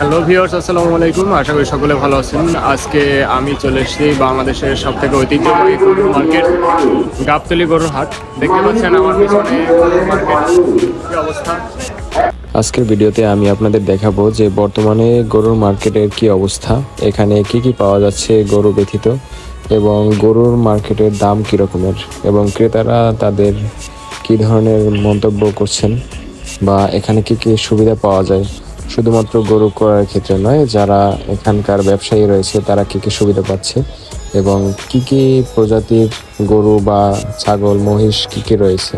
Hello viewers, আসসালামু আলাইকুম। আশা করি সকলে ভালো আছেন। আজকে আমি চলে এসেছি বাংলাদেশের সবথেকে ঐতিহ্যবাহী গরুর মার্কেট গাবতলী গরুর হাট। দেখতে পাচ্ছেন আমার পিছনে গরুর মার্কেট কি অবস্থা। আজকের ভিডিওতে আমি আপনাদের দেখাবো যে বর্তমানে গরুর মার্কেটের কি অবস্থা, এখানে কি কি পাওয়া যাচ্ছে গরু ব্যতীত, এবং গরুর মার্কেটের দাম কী রকমের, এবং ক্রেতারা তাদের কি ধরনের মন্তব্য করছেন, বা এখানে কি কি সুবিধা পাওয়া যায়। শুধুমাত্র গরু ক্রয়ের ক্ষেত্রে নয়, যারা এখানকার ব্যবসায়ী রয়েছে তারা কি কি সুবিধা পাচ্ছে, এবং কি কি প্রজাতির গরু বা ছাগল মহিষ কি কি রয়েছে।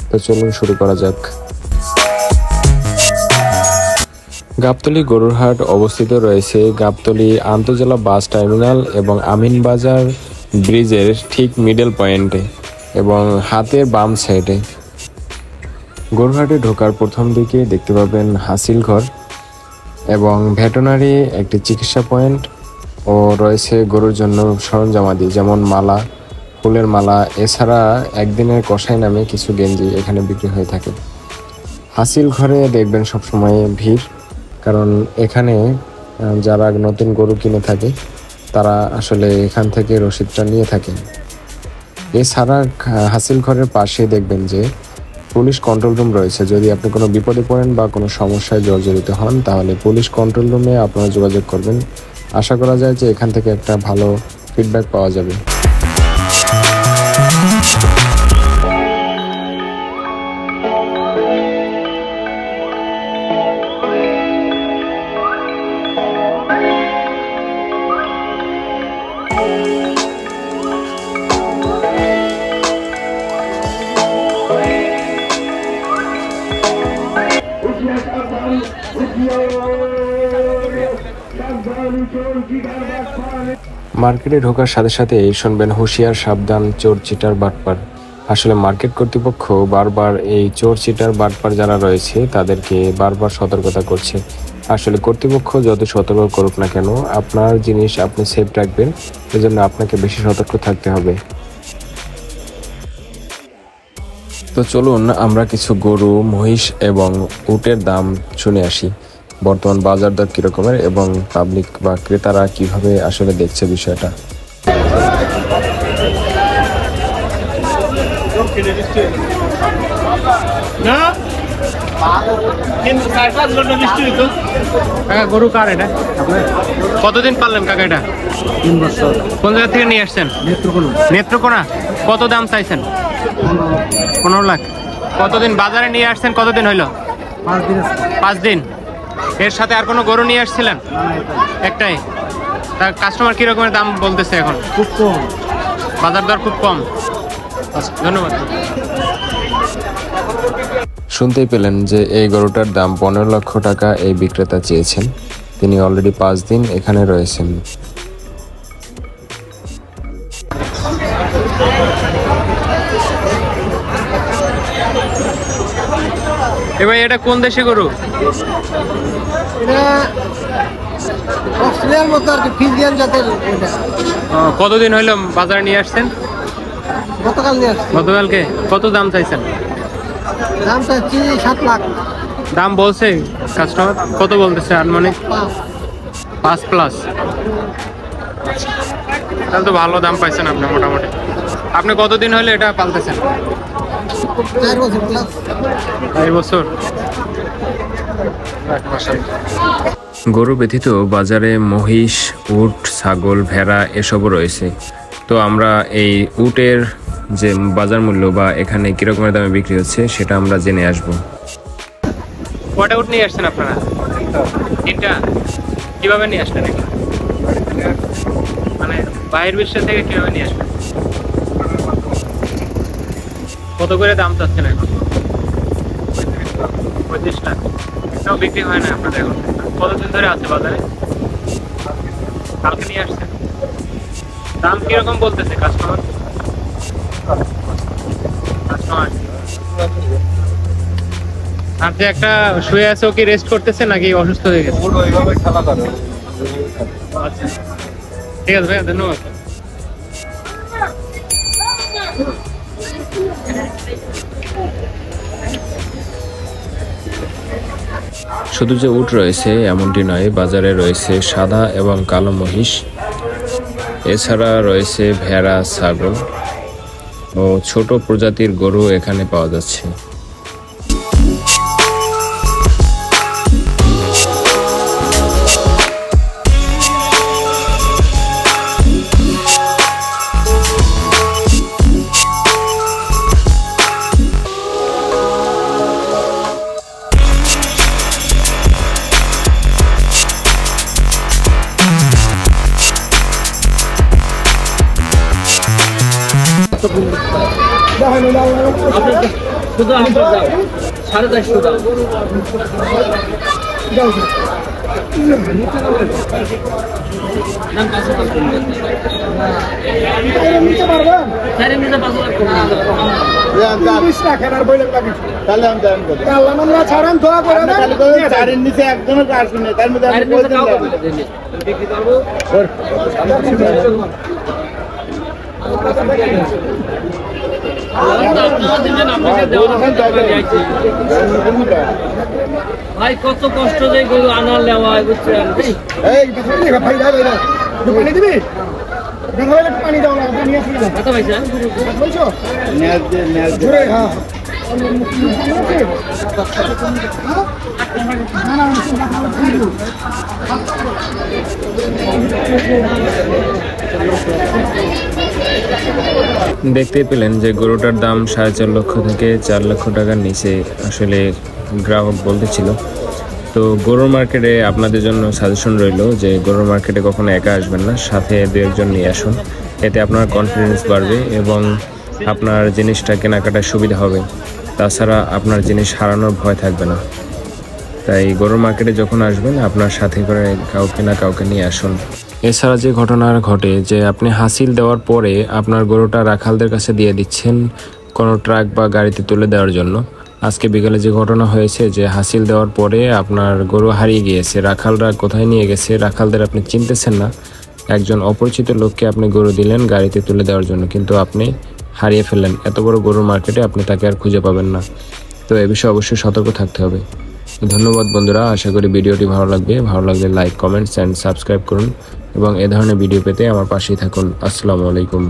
তো চলুন শুরু করা যাক। গাবতলী গরুর হাট অবস্থিত রয়েছে গাবতলী আন্তজেলা বাস টার্মিনাল এবং আমিনবাজার ব্রিজের ঠিক মিডল পয়েন্টে এবং হাতের বাম সাইডে। গরুর হাটে ঢোকার প্রথম দিকে দেখতে পাবেন হাসিল ঘর এবং ভেটেরিনারি একটি চিকিৎসা পয়েন্ট, ও রয়েছে গরুর জন্য সরঞ্জামাদি যেমন মালা, ফুলের মালা, এছাড়া একদিনের কষাই নামে কিছু গেঞ্জি এখানে বিক্রি হয়ে থাকে। হাসিল ঘরে দেখবেন সবসময় ভিড়, কারণ এখানে যারা নতুন গরু কিনে থাকে তারা আসলে এখান থেকে রসিদটা নিয়ে থাকে। এছাড়া হাসিল ঘরের পাশে দেখবেন যে পুলিশ কন্ট্রোল রুম রয়েছে। যদি আপনি কোনো বিপদে পড়েন বা কোনো সমস্যায় জর্জরিত হন, তাহলে পুলিশ কন্ট্রোল রুমে আপনারা যোগাযোগ করবেন। আশা করা যায় যে এখান থেকে একটা ভালো ফিডব্যাক পাওয়া যাবে। মার্কেটে ঢোকার সাথে সাথে শুনবেন হুঁশিয়ার, সাবধান, চোর চিটার বাটপার। আসলে মার্কেট কর্তৃপক্ষ বারবার এই চোর চিটার বাটপার যারা রয়েছে তাদেরকে বারবার সতর্কতা করছে। আসলে কর্তৃপক্ষ যত সতর্ক করুক না কেন, আপনার জিনিস আপনি সেফ রাখবেন, এজন্য আপনাকে বেশি সতর্ক থাকতে হবে। তো চলুন আমরা কিছু গরু, মহিষ এবং উটের দাম শুনে আসি। বর্তমান বাজার দর কীরকমের এবং পাবলিক বা ক্রেতারা কিভাবে আসলে দেখছে বিষয়টা। গরু কার এটা? কতদিন পারলেন কাকা এটা? 3 বছর। কোন জায়গা থেকে নিয়ে আসছেন? নেত্রকোনা। কত দাম চাইছেন? 15 লাখ। কতদিন বাজারে নিয়ে আসছেন? কতদিন হইলো? 5 দিন। এর সাথে আর কোনো গরু নিয়ে আসছিলেন? একটাই। তার কাস্টমার কি রকমের দাম বলতেছে এখন? খুব কম। বাজার দর খুব কম। ধন্যবাদ। শুনতেই পেলেন যে এই গরুটার দাম 15 লক্ষ টাকা এই বিক্রেতা চেয়েছেন। তিনি অলরেডি 5 দিন এখানে রয়েছেন। এবার এটা কোন দেশে গরু? এটা অস্ট্রেলিয়ার মতো আর কি, ফিজিয়ান জাতের। কতদিন হইলো বাজারে নিয়ে আসছেন? গতকাল নিয়ে আসছি। গতকালকে। কত দাম চাইছেন? দাম চাচ্ছি 7 লাখ। দাম বলছে কাস্টমার? কত বলতেছে আনুমানিক? 5+। তাহলে তো ভালো দাম পাইছেন আপনি মোটামুটি। আপনি কতদিন হলে এটা পালতেছেন? 4 বছর প্লাস। 4 বছর। গরু ব্যতীত বাজারে মহিষ, উট, ছাগল, ভেড়া এসবও রয়েছে। তো আমরা এই উটের যে বাজার মূল্য বা এখানে কিরকমের দামে বিক্রি হচ্ছে সেটা আমরা জেনে আসবো। কয়টা উট নিয়ে আসছেন আপনারা? 3টা। কিভাবে নিয়ে আসলেন এগুলো? মানে বাইরের বিশ্ব থেকে কিভাবে নিয়ে আসবেন? কত করে দাম চাচ্ছেন এখন? 35 লাখ। এটাও বিক্রি হয় না আপনাদের এখন? কতদিন ধরে আছে বাজারে? কালকে নিয়ে আসছেন। দাম কিরকম বলতেছে কাস্টমার? আর যে একটা শুয়ে আছে, ও কি রেস্ট করতেছে নাকি অসুস্থ হয়ে গেছে? আচ্ছা, ঠিক আছে ভাইয়া, ধন্যবাদ। শুধু যে উট রয়েছে এমনটি নয়, বাজারে রয়েছে সাদা এবং কালো মহিষ, এছাড়া রয়েছে ভেড়া, ছাগল ও ছোট প্রজাতির গরু এখানে পাওয়া যাচ্ছে। শুধু আমরা যাও 450 দাও। দাম 500 টাকা কম দিন। নিতে পারবেন? স্যার নিতে 500 টাকা কম দিন। 20 টাকা আর বইলে লাগি। তাহলে আমি দাম করি। আল্লাহ আমরা ছাড়ান দোয়া করে না। খালি করে চারের নিচে একদমই কাজ নেই। তার মধ্যে আমি বলতে লাগি। বিক্রি করব। ভাই কত কষ্ট যে গরু আনার নেওয়া হয় বুঝছেন। পানি দিবি পানি দেওয়া লাগবে নিয়ে আসবি না কথা ভাইছা বলছো হ্যাঁ দেখতেই পেলেন যে গরুটার দাম 4.5 লক্ষ থেকে 4 লক্ষ টাকার নিচে আসলে গ্রাহক বলতেছিল। তো গরুর মার্কেটে আপনাদের জন্য সাজেশন রইল যে গরুর মার্কেটে কখনো একা আসবেন না, সাথে 2-1 নিয়ে আসুন। এতে আপনার কনফিডেন্স বাড়বে এবং আপনার জিনিসটা কেনাকাটার সুবিধা হবে। তাছাড়া আপনার জিনিস হারানোর ভয় থাকবে না। তাই গরুর মার্কেটে যখন আসবেন আপনার সাথে করে কাউকে না কাউকে নিয়ে আসুন। এছাড়া যে ঘটনা ঘটে যে আপনি হাসিল দেওয়ার পরে আপনার গরুটা রাখালদের কাছে দিয়ে দিচ্ছেন কোনো ট্রাক বা গাড়িতে তুলে দেওয়ার জন্য। আজকে বিকালে যে ঘটনা হয়েছে যে হাসিল দেওয়ার পরে আপনার গরু হারিয়ে গিয়েছে, রাখালরা কোথায় নিয়ে গেছে, রাখালদের আপনি চিনতেছেন না, একজন অপরিচিত লোককে আপনি গরু দিলেন গাড়িতে তুলে দেওয়ার জন্য, কিন্তু আপনি হারিয়ে ফেললেন। এত বড় গরুর মার্কেটে আপনি তাকে আর খুঁজে পাবেন না। তো এ বিষয়ে অবশ্যই সতর্ক থাকতে হবে। ধন্যবাদ বন্ধুরা, আশা করি ভিডিওটি ভালো লাগবে। ভালো লাগলে লাইক, কমেন্টস অ্যান্ড সাবস্ক্রাইব করুন এবং এ ধরনের ভিডিও পেতে আমার পাশেই থাকুন। আসসালামু আলাইকুম।